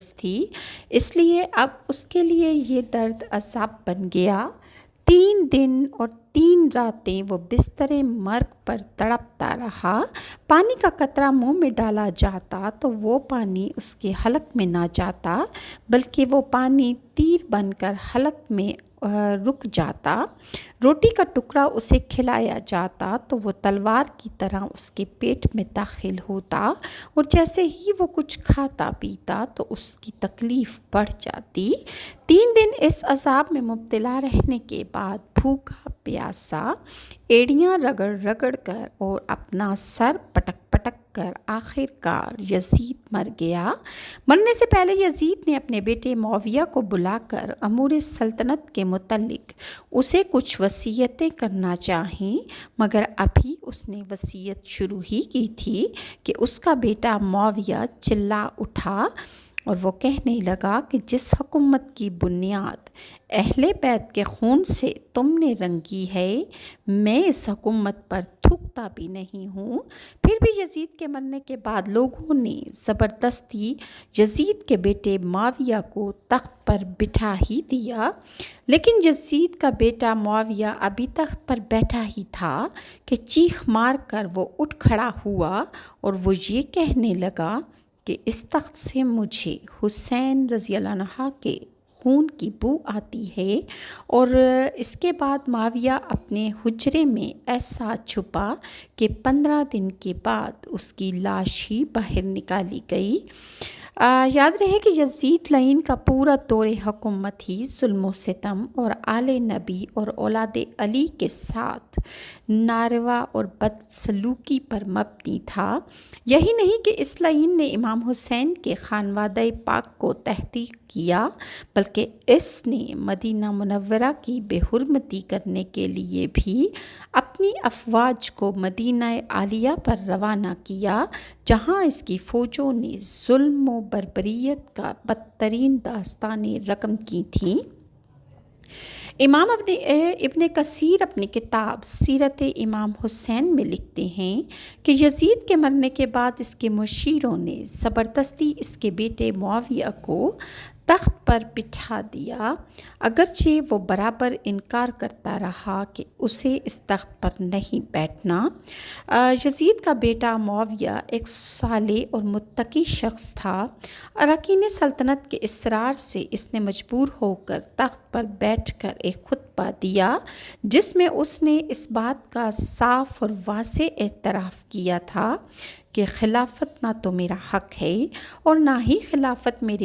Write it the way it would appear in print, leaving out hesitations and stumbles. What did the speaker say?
تھی، اس لیے اب اس کے لیے یہ درد عذاب بن گیا۔ 3 دن اور 3 راتیں وہ بستر مرگ پر تڑپتا رہا۔ پانی کا قطرہ منہ میں ڈالا جاتا تو وہ پانی اس کے حلق میں نہ جاتا، بلکہ وہ پانی تیر بن کر حلق میں رک جاتا۔ روٹی کا ٹکڑا اسے کھلایا جاتا تو وہ تلوار کی طرح اس کے پیٹ میں داخل ہوتا، اور جیسے ہی وہ کچھ کھاتا پیتا تو اس کی تکلیف بڑھ جاتی۔ 3 دن اس عذاب میں مبتلا رہنے کے بعد بھوکا پیاسا، ایڑیاں رگڑ رگڑ کر اور اپنا سر پٹک پٹک کر آخر کار یزید مر گیا۔ مرنے سے پہلے یزید نے اپنے بیٹے معاویہ کو بلا کر امور سلطنت کے متعلق اسے کچھ وصیتیں کرنا چاہیں، مگر ابھی اس نے وصیت شروع ہی کی تھی کہ اس کا بیٹا معاویہ چلا اٹھا اور وہ کہنے لگا کہ جس حکومت کی بنیاد اہل بیت کے خون سے تم نے رنگی ہے، میں اس حکومت پر تھوکتا بھی نہیں ہوں۔ پھر بھی یزید کے مرنے کے بعد لوگوں نے زبردستی یزید کے بیٹے معاویہ کو تخت پر بٹھا ہی دیا، لیکن یزید کا بیٹا معاویہ ابھی تخت پر بیٹھا ہی تھا کہ چیخ مار کر وہ اٹھ کھڑا ہوا اور وہ یہ کہنے لگا کہ اس تخت سے مجھے حسین رضی اللہ عنہ کے خون کی بو آتی ہے، اور اس کے بعد معاویہ اپنے حجرے میں ایسا چھپا کہ 15 دن کے بعد اس کی لاش ہی باہر نکالی گئی۔ یاد رہے کہ یزید لعین کا پورا دور حکومت ہی ظلم و ستم اور آل نبی اور اولاد علی کے ساتھ ناروا اور بدسلوکی پر مبنی تھا۔ یہی نہیں کہ اس لعین نے امام حسین کے خانوادہ پاک کو تحقیر کیا، بلکہ اس نے مدینہ منورہ کی بے حرمتی کرنے کے لیے بھی اپنی افواج کو مدینہ عالیہ پر روانہ کیا، جہاں اس کی فوجوں نے ظلم و بربریت کا بدترین داستانیں رقم کی تھیں۔ امام ابن کثیر اپنی کتاب سیرت امام حسین میں لکھتے ہیں کہ یزید کے مرنے کے بعد اس کے مشیروں نے زبردستی اس کے بیٹے معاویہ کو تخت پر بٹھا دیا، اگرچہ وہ برابر انکار کرتا رہا کہ اسے اس تخت پر نہیں بیٹھنا۔ یزید کا بیٹا معاویہ ایک صالح اور متقی شخص تھا۔ اراکین سلطنت کے اصرار سے اس نے مجبور ہو کر تخت پر بیٹھ کر ایک خطبہ دیا، جس میں اس نے اس بات کا صاف اور واضح اعتراف کیا تھا کہ خلافت نہ تو میرا حق ہے اور نہ ہی خلافت میرے